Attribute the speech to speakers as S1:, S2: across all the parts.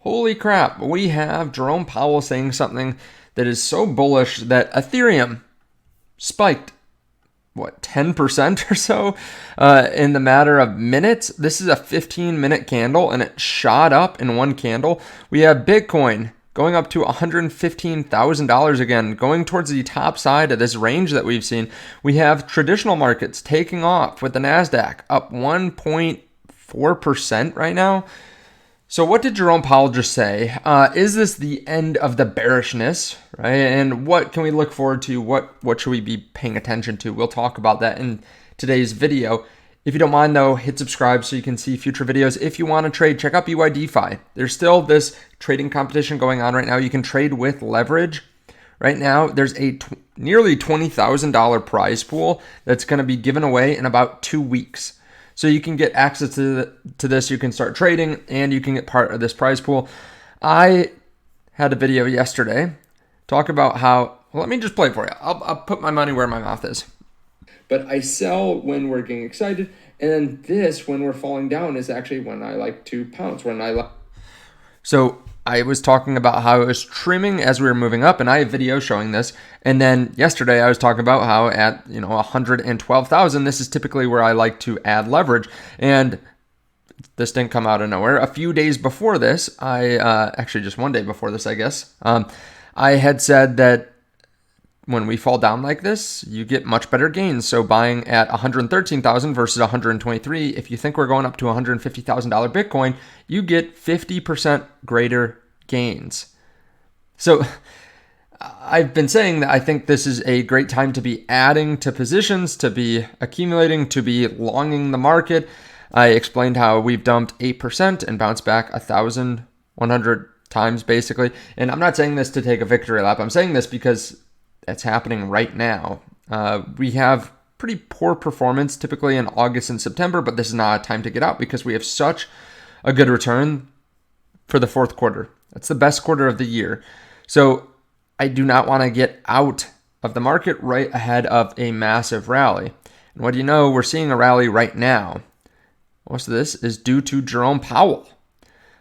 S1: Holy crap, we have Jerome Powell saying something that is so bullish that Ethereum spiked, 10% or so in the matter of minutes. This is a 15-minute candle, and it shot up in one candle. We have Bitcoin going up to $115,000 again, going towards the top side of this range that we've seen. We have traditional markets taking off with the NASDAQ up 1.4% right now. So what did Jerome Powell just say? Is this the end of the bearishness, right? And what can we look forward to? What should we be paying attention to? We'll talk about that in today's video. If you don't mind though, hit subscribe so you can see future videos. If you want to trade, check out BYDFi. There's still this trading competition going on right now. You can trade with leverage. Right now, there's a nearly $20,000 prize pool that's going to be given away in about 2 weeks. So you can get access to this, you can start trading, and you can get part of this prize pool. I had a video yesterday talk about how, well, let me just play it for you. I'll put my money where my mouth is. But I sell when we're getting excited, and then this, when we're falling down, is actually when I like to pounce, So I was talking about how I was trimming as we were moving up, and I have videos showing this. And then yesterday I was talking about how at 112,000, this is typically where I like to add leverage. And this didn't come out of nowhere. A few days before this, actually just one day before this, I guess, I had said that when we fall down like this, you get much better gains. So buying at 113,000 versus 123, if you think we're going up to $150,000 Bitcoin, you get 50% greater gains. So I've been saying that I think this is a great time to be adding to positions, to be accumulating, to be longing the market. I explained how we've dumped 8% and bounced back 1,100 times basically. And I'm not saying this to take a victory lap. I'm saying this because that's happening right now. We have pretty poor performance typically in August and September, but this is not a time to get out because we have such a good return for the fourth quarter. That's the best quarter of the year. So I do not want to get out of the market right ahead of a massive rally. And what do you know? We're seeing a rally right now. Most of this is due to Jerome Powell.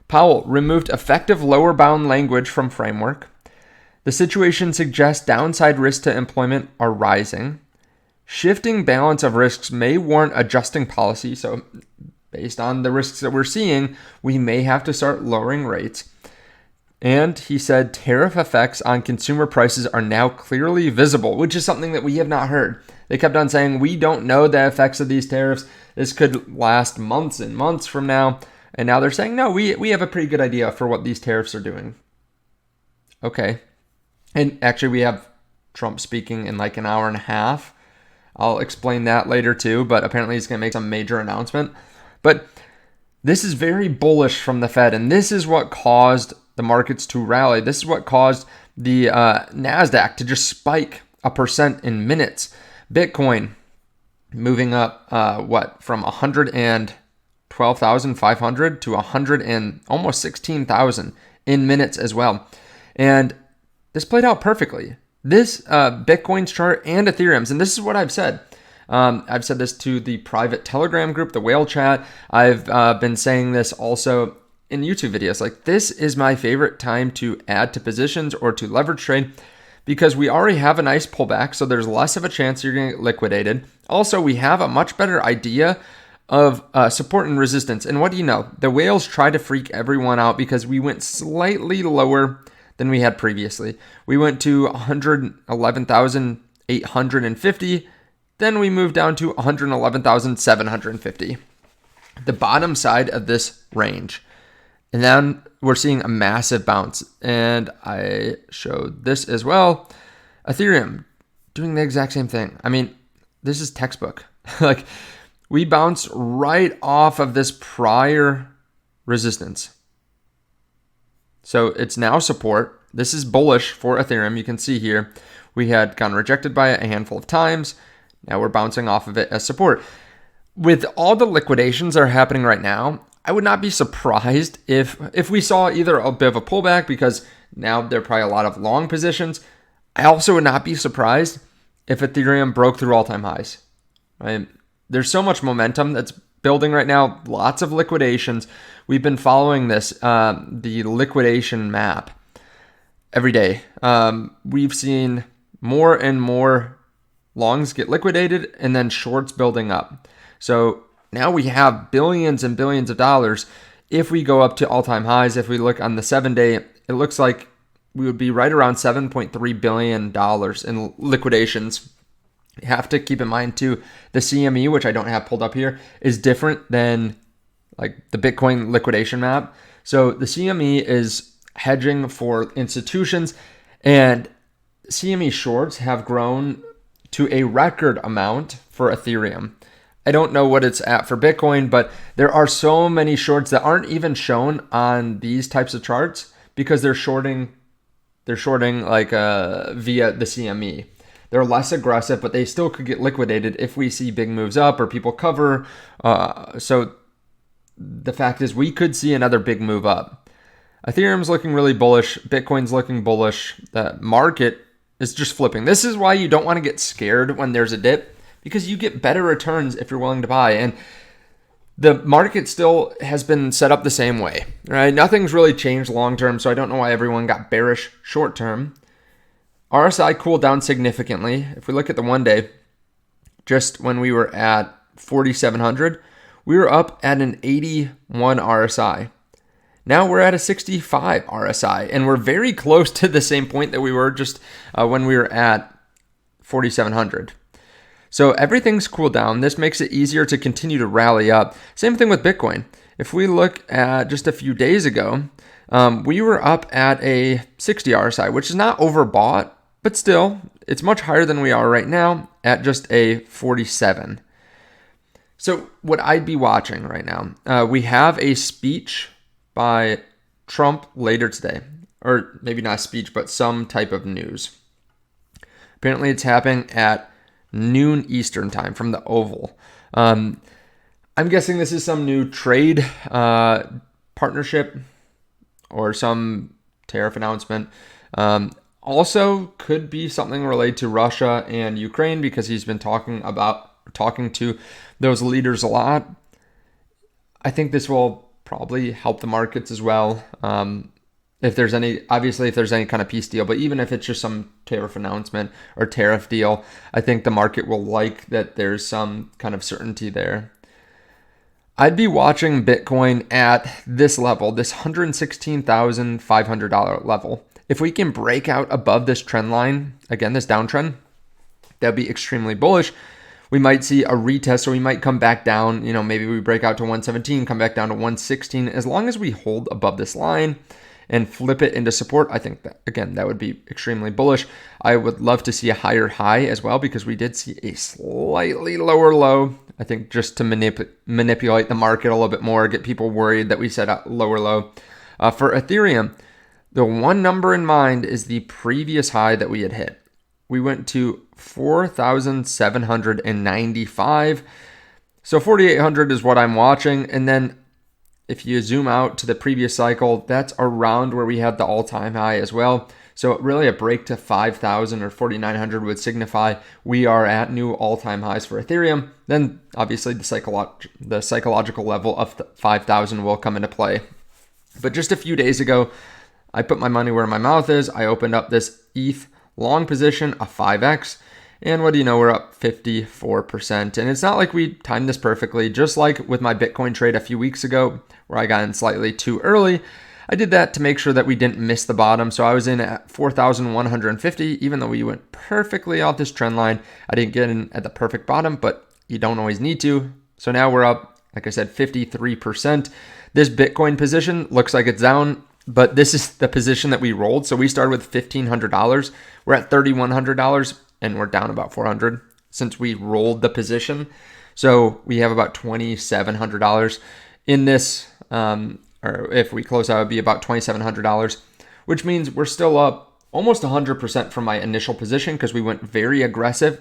S1: Powell removed effective lower bound language from framework. The situation suggests downside risks to employment are rising. Shifting balance of risks may warrant adjusting policy. So based on the risks that we're seeing, we may have to start lowering rates. And he said tariff effects on consumer prices are now clearly visible, which is something that we have not heard. They kept on saying, we don't know the effects of these tariffs. This could last months and months from now. And now they're saying, no, we have a pretty good idea for what these tariffs are doing. Okay. And actually, we have Trump speaking in like an hour and a half. I'll explain that later too, but apparently he's going to make some major announcement. But this is very bullish from the Fed, and this is what caused the markets to rally. This is what caused the NASDAQ to just spike 1% in minutes. Bitcoin moving up, from 112,500 to 100 and almost 16,000 in minutes as well. And this played out perfectly. This Bitcoin's chart and Ethereum's, and this is what I've said. I've said this to the private Telegram group, the whale chat. I've been saying this also in YouTube videos. Like, this is my favorite time to add to positions or to leverage trade because we already have a nice pullback, so there's less of a chance you're going to get liquidated. Also, we have a much better idea of support and resistance. And what do you know? The whales try to freak everyone out because we went slightly lower than we had previously. We went to 111,850. Then we moved down to 111,750. The bottom side of this range. And then we're seeing a massive bounce. And I showed this as well. Ethereum doing the exact same thing. I mean, this is textbook. Like, we bounced right off of this prior resistance. So it's now support. This is bullish for Ethereum. You can see here, we had gotten rejected by it a handful of times. Now we're bouncing off of it as support. With all the liquidations that are happening right now, I would not be surprised if we saw either a bit of a pullback because now there are probably a lot of long positions. I also would not be surprised if Ethereum broke through all-time highs. Right? There's so much momentum that's building right now, lots of liquidations. We've been following this, the liquidation map every day. We've seen more and more longs get liquidated and then shorts building up. So now we have billions and billions of dollars. If we go up to all-time highs, if we look on the 7-day, it looks like we would be right around $7.3 billion in liquidations. You have to keep in mind too, the CME, which I don't have pulled up here, is different than like the Bitcoin liquidation map. So the CME is hedging for institutions, and CME shorts have grown to a record amount for Ethereum. I don't know what it's at for Bitcoin, but there are so many shorts that aren't even shown on these types of charts because they're shorting like via the CME. They're less aggressive, but they still could get liquidated if we see big moves up or people cover. So the fact is we could see another big move up. Ethereum's looking really bullish. Bitcoin's looking bullish. The market is just flipping. This is why you don't want to get scared when there's a dip, because you get better returns if you're willing to buy. And the market still has been set up the same way, right? Nothing's really changed long term, so I don't know why everyone got bearish short term. RSI cooled down significantly. If we look at the 1 day, just when we were at 4,700, we were up at an 81 RSI. Now we're at a 65 RSI, and we're very close to the same point that we were just when we were at 4,700. So everything's cooled down. This makes it easier to continue to rally up. Same thing with Bitcoin. If we look at just a few days ago, we were up at a 60 RSI, which is not overbought, but still, it's much higher than we are right now at just a 47. So what I'd be watching right now, we have a speech by Trump later today, or maybe not a speech, but some type of news. Apparently it's happening at noon Eastern time from the Oval. I'm guessing this is some new trade partnership or some tariff announcement. Also could be something related to Russia and Ukraine, because he's been talking to those leaders a lot. I think this will probably help the markets as well. If there's any kind of peace deal, but even if it's just some tariff announcement or tariff deal, I think the market will like that there's some kind of certainty there. I'd be watching Bitcoin at this level, this $116,500 level. If we can break out above this trend line, again, this downtrend, that'd be extremely bullish. We might see a retest, or we might come back down. Maybe we break out to 117, come back down to 116. As long as we hold above this line and flip it into support, I think that, again, that would be extremely bullish. I would love to see a higher high as well, because we did see a slightly lower low. I think just to manipulate the market a little bit more, get people worried that we set a lower low. For Ethereum, the one number in mind is the previous high that we had hit. We went to 4,795. So 4,800 is what I'm watching. And then if you zoom out to the previous cycle, that's around where we had the all-time high as well. So really a break to 5,000 or 4,900 would signify we are at new all-time highs for Ethereum. Then obviously the psychological level of 5,000 will come into play. But just a few days ago, I put my money where my mouth is. I opened up this ETH long position, a 5x, and what do you know, we're up 54%. And it's not like we timed this perfectly. Just like with my Bitcoin trade a few weeks ago, where I got in slightly too early, I did that to make sure that we didn't miss the bottom. So I was in at 4,150, even though we went perfectly off this trend line. I didn't get in at the perfect bottom, but you don't always need to. So now we're up, like I said, 53%. This Bitcoin position looks like it's down, but this is the position that we rolled. So we started with $1,500. We're at $3,100, and we're down about $400 since we rolled the position. So we have about $2,700 in this, or if we close out, it would be about $2,700, which means we're still up almost 100% from my initial position, because we went very aggressive.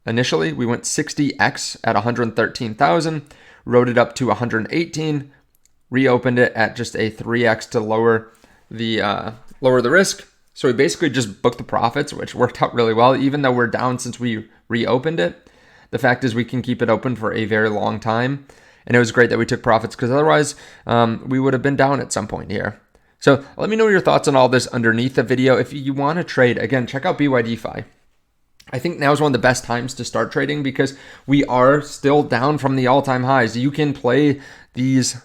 S1: Initially, we went 60x at 113,000, rode it up to 118, reopened it at just a 3x to lower the risk. So we basically just booked the profits, which worked out really well. Even though we're down since we reopened it, the fact is we can keep it open for a very long time. And it was great that we took profits because otherwise we would have been down at some point here. So let me know your thoughts on all this underneath the video. If you want to trade, again, check out BYDFi. I think now is one of the best times to start trading because we are still down from the all-time highs. You can play these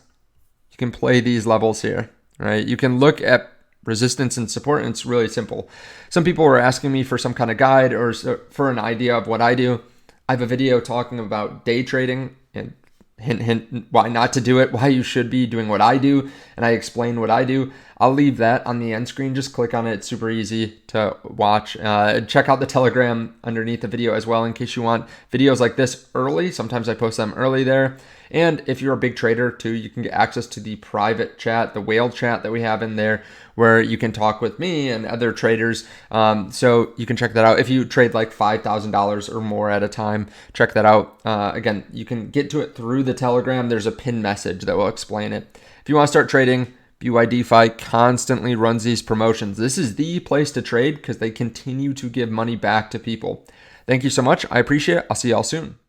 S1: levels here, right? You can look at resistance and support, and it's really simple. Some people were asking me for some kind of guide or for an idea of what I do. I have a video talking about day trading and hint, hint, why not to do it, why you should be doing what I do, and I explain what I do. I'll leave that on the end screen. Just click on it. It's super easy to watch. Check out the Telegram underneath the video as well in case you want videos like this early. Sometimes I post them early there. And if you're a big trader too, you can get access to the private chat, the whale chat that we have in there, where you can talk with me and other traders. So you can check that out. If you trade like $5,000 or more at a time, check that out. Again, you can get to it through the Telegram. There's a pinned message that will explain it. If you want to start trading, BYDFi constantly runs these promotions. This is the place to trade because they continue to give money back to people. Thank you so much. I appreciate it. I'll see y'all soon.